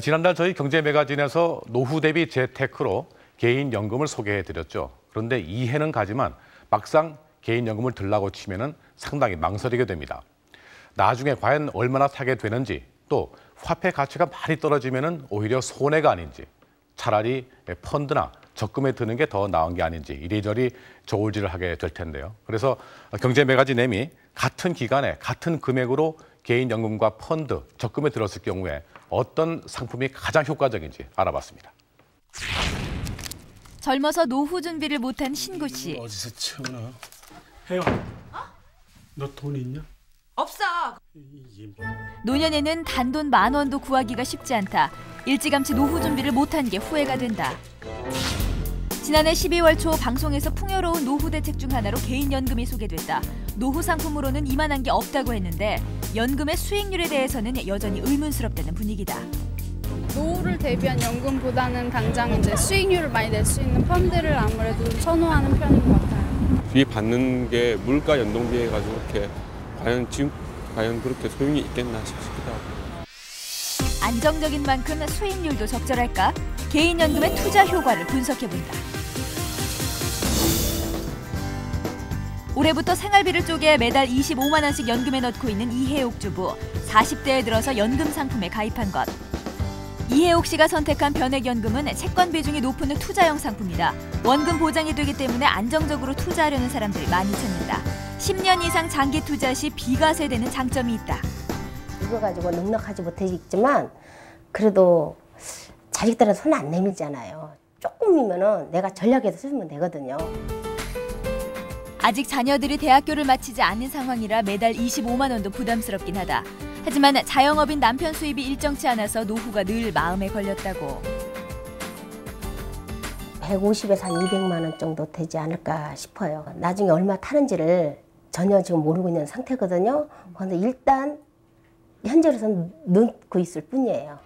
지난달 저희 경제매거진에서 노후 대비 재테크로 개인연금을 소개해드렸죠. 그런데 이해는 가지만 막상 개인연금을 들라고 치면은 상당히 망설이게 됩니다. 나중에 과연 얼마나 타게 되는지, 또 화폐 가치가 많이 떨어지면은 오히려 손해가 아닌지, 차라리 펀드나 적금에 드는 게 더 나은 게 아닌지 이리저리 저울질을 하게 될 텐데요. 그래서 경제매거진엠이 같은 기간에 같은 금액으로 개인연금과 펀드, 적금에 들었을 경우에 어떤 상품이 가장 효과적인지 알아봤습니다. 젊어서 노후 준비를 못한 신구 씨. 어디서 채우나? 혜영, 너 돈 있냐? 없어. 노년에는 단돈 10,000원도 구하기가 쉽지 않다. 일찌감치 노후 준비를 못한 게 후회가 된다. 지난해 12월 초 방송에서 풍요로운 노후 대책 중 하나로 개인연금이 소개됐다. 노후 상품으로는 이만한 게 없다고 했는데 연금의 수익률에 대해서는 여전히 의문스럽다는 분위기다. 노후를 대비한 연금보다는 당장 이제 수익률을 많이 낼 수 있는 펀드를 아무래도 선호하는 편인 것 같아요. 비 받는 게 물가 연동비해 가지고 이렇게 과연 그렇게 소용이 있겠나 싶기도 하고. 안정적인 만큼 수익률도 적절할까? 개인연금의 투자 효과를 분석해본다. 올해부터 생활비를 쪼개 매달 25만 원씩 연금에 넣고 있는 이혜옥 주부. 40대에 들어서 연금 상품에 가입한 것. 이혜옥 씨가 선택한 변액연금은 채권 비중이 높은 투자형 상품이다. 원금 보장이 되기 때문에 안정적으로 투자하려는 사람들이 많이 찾는다. 10년 이상 장기 투자 시 비과세되는 장점이 있다. 이거 가지고 넉넉하지 못하겠지만 그래도 자식들은 손 안 내밀잖아요. 조금이면은 내가 전략해서 쓰면 되거든요. 아직 자녀들이 대학교를 마치지 않은 상황이라 매달 25만 원도 부담스럽긴 하다. 하지만 자영업인 남편 수입이 일정치 않아서 노후가 늘 마음에 걸렸다고. 150에서 한 200만 원 정도 되지 않을까 싶어요. 나중에 얼마 타는지를 전혀 지금 모르고 있는 상태거든요. 그런데 일단 현재로서는 넣고 있을 뿐이에요.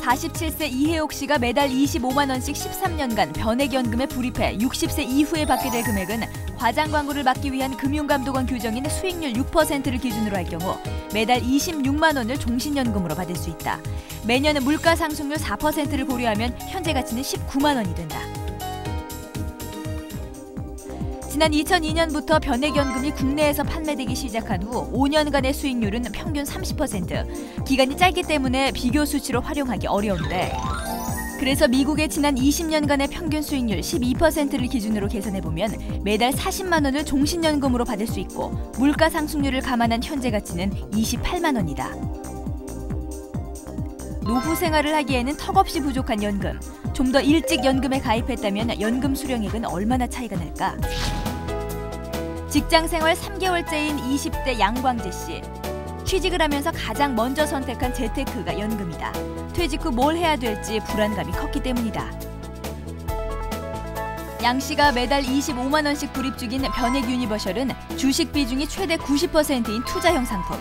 47세 이혜옥 씨가 매달 25만 원씩 13년간 변액연금에 불입해 60세 이후에 받게 될 금액은 과장 광고를 막기 위한 금융감독원 규정인 수익률 6%를 기준으로 할 경우 매달 26만 원을 종신연금으로 받을 수 있다. 매년 물가 상승률 4%를 고려하면 현재 가치는 19만 원이 된다. 지난 2002년부터 변액연금이 국내에서 판매되기 시작한 후 5년간의 수익률은 평균 30%. 기간이 짧기 때문에 비교 수치로 활용하기 어려운데 그래서 미국의 지난 20년간의 평균 수익률 12%를 기준으로 계산해보면 매달 40만 원을 종신연금으로 받을 수 있고 물가 상승률을 감안한 현재 가치는 28만 원이다. 노후 생활을 하기에는 턱없이 부족한 연금. 좀 더 일찍 연금에 가입했다면 연금 수령액은 얼마나 차이가 날까? 직장 생활 3개월째인 20대 양광재 씨. 취직을 하면서 가장 먼저 선택한 재테크가 연금이다. 퇴직 후 뭘 해야 될지 불안감이 컸기 때문이다. 양 씨가 매달 25만 원씩 불입 중인 변액 유니버셜은 주식 비중이 최대 90%인 투자형 상품.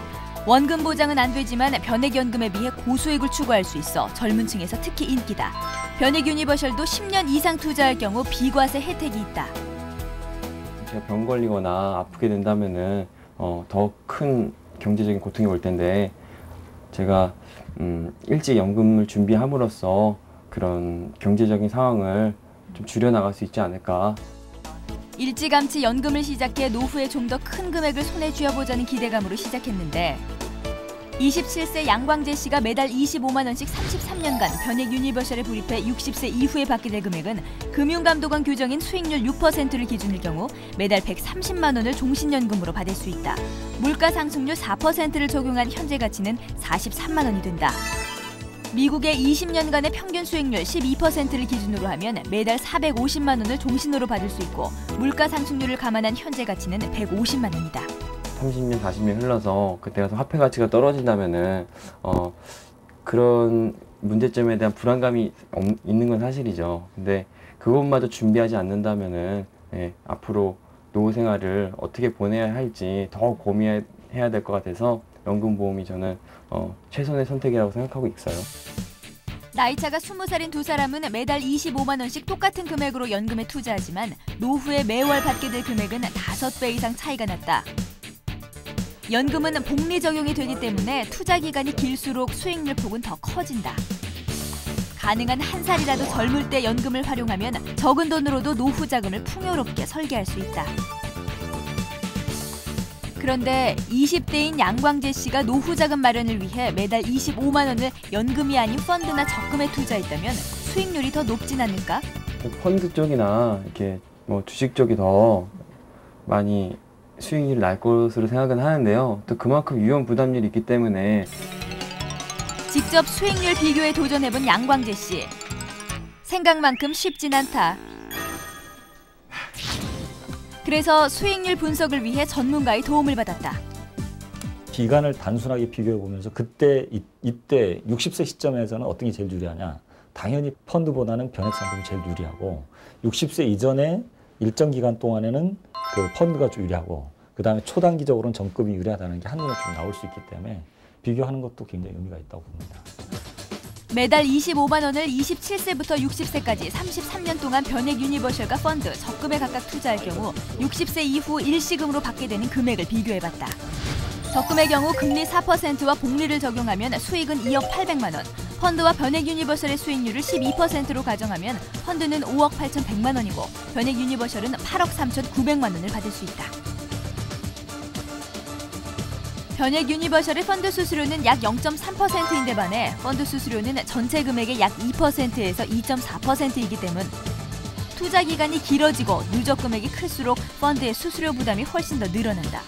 원금 보장은 안 되지만 변액연금에 비해 고수익을 추구할 수 있어 젊은 층에서 특히 인기다. 변액 유니버셜도 10년 이상 투자할 경우 비과세 혜택이 있다. 제가 병 걸리거나 아프게 된다면은 더 큰 경제적인 고통이 올 텐데 제가 일찍 연금을 준비함으로써 그런 경제적인 상황을 좀 줄여나갈 수 있지 않을까. 일찌감치 연금을 시작해 노후에 좀 더 큰 금액을 손에 쥐어보자는 기대감으로 시작했는데 27세 양광재 씨가 매달 25만 원씩 33년간 변액 유니버셜에 불입해 60세 이후에 받게 될 금액은 금융감독원 규정인 수익률 6%를 기준일 경우 매달 130만 원을 종신연금으로 받을 수 있다. 물가 상승률 4%를 적용한 현재 가치는 43만 원이 된다. 미국의 20년간의 평균 수익률 12%를 기준으로 하면 매달 450만 원을 종신으로 받을 수 있고 물가 상승률을 감안한 현재 가치는 150만 원이다. 30년, 40년 흘러서 그때 가서 화폐 가치가 떨어진다면은 그런 문제점에 대한 불안감이 있는 건 사실이죠. 근데 그것마저 준비하지 않는다면은 앞으로 노후 생활을 어떻게 보내야 할지 더 고민해야 될 것 같아서 연금보험이 저는 최선의 선택이라고 생각하고 있어요. 나이차가 20살인 두 사람은 매달 25만 원씩 똑같은 금액으로 연금에 투자하지만 노후에 매월 받게 될 금액은 5배 이상 차이가 났다. 연금은 복리 적용이 되기 때문에 투자 기간이 길수록 수익률 폭은 더 커진다. 가능한 한 살이라도 젊을 때 연금을 활용하면 적은 돈으로도 노후 자금을 풍요롭게 설계할 수 있다. 그런데 20대인 양광재 씨가 노후 자금 마련을 위해 매달 25만 원을 연금이 아닌 펀드나 적금에 투자했다면 수익률이 더 높진 않을까? 펀드 쪽이나 이렇게 뭐 주식 쪽이 더 많이 수익률이 날 것으로 생각은 하는데요. 또 그만큼 위험 부담률이 있기 때문에 직접 수익률 비교에 도전해본 양광재 씨. 생각만큼 쉽진 않다. 그래서 수익률 분석을 위해 전문가의 도움을 받았다. 기간을 단순하게 비교해 보면서 그때 이때 60세 시점에서는 어떤 게 제일 유리하냐? 당연히 펀드보다는 변액 상품이 제일 유리하고 60세 이전에 일정 기간 동안에는 그 펀드가 유리하고 그다음에 초단기적으로는 적금이 유리하다는 게 한눈에 좀 나올 수 있기 때문에 비교하는 것도 굉장히 의미가 있다고 봅니다. 매달 25만 원을 27세부터 60세까지 33년 동안 변액 유니버셜과 펀드, 적금에 각각 투자할 경우 60세 이후 일시금으로 받게 되는 금액을 비교해봤다. 적금의 경우 금리 4%와 복리를 적용하면 수익은 2억 800만 원, 펀드와 변액 유니버셜의 수익률을 12%로 가정하면 펀드는 5억 8,100만 원이고 변액 유니버셜은 8억 3,900만 원을 받을 수 있다. 변액 유니버셜의 펀드 수수료는 약 0.3%인데 반해 펀드 수수료는 전체 금액의 약 2%에서 2.4%이기 때문 투자 기간이 길어지고 누적 금액이 클수록 펀드의 수수료 부담이 훨씬 더 늘어난다.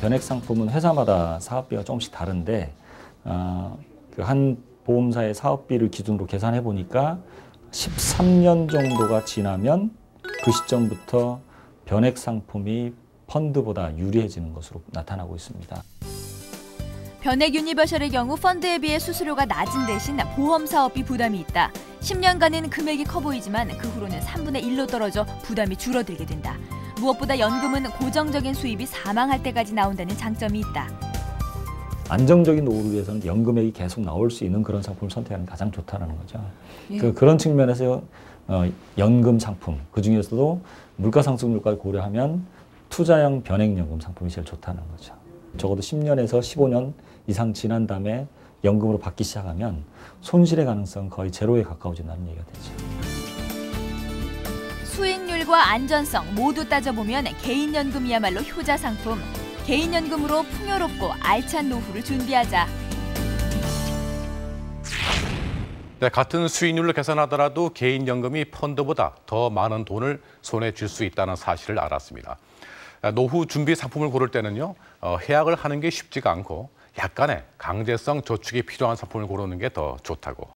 변액 상품은 회사마다 사업비가 조금씩 다른데 그 한 보험사의 사업비를 기준으로 계산해 보니까 13년 정도가 지나면 그 시점부터 변액 상품이 펀드보다 유리해지는 것으로 나타나고 있습니다. 변액 유니버셜의 경우 펀드에 비해 수수료가 낮은 대신 보험 사업비 부담이 있다. 10년간은 금액이 커 보이지만 그 후로는 3분의 1로 떨어져 부담이 줄어들게 된다. 무엇보다 연금은 고정적인 수입이 사망할 때까지 나온다는 장점이 있다. 안정적인 노후를 위해서는 연금액이 계속 나올 수 있는 그런 상품을 선택하는 게 가장 좋다는 거죠. 예. 그런 측면에서 연금 상품, 그중에서도 물가상승률까지 고려하면 투자형 변액연금 상품이 제일 좋다는 거죠. 적어도 10년에서 15년 이상 지난 다음에 연금으로 받기 시작하면 손실의 가능성은 거의 제로에 가까워진다는 얘기가 되죠. 수익률과 안전성 모두 따져보면 개인연금이야말로 효자 상품. 개인연금으로 풍요롭고 알찬 노후를 준비하자. 네, 같은 수익률로 계산하더라도 개인연금이 펀드보다 더 많은 돈을 손에 쥘 수 있다는 사실을 알았습니다. 노후 준비 상품을 고를 때는요, 해약을 하는 게 쉽지가 않고 약간의 강제성 저축이 필요한 상품을 고르는 게 더 좋다고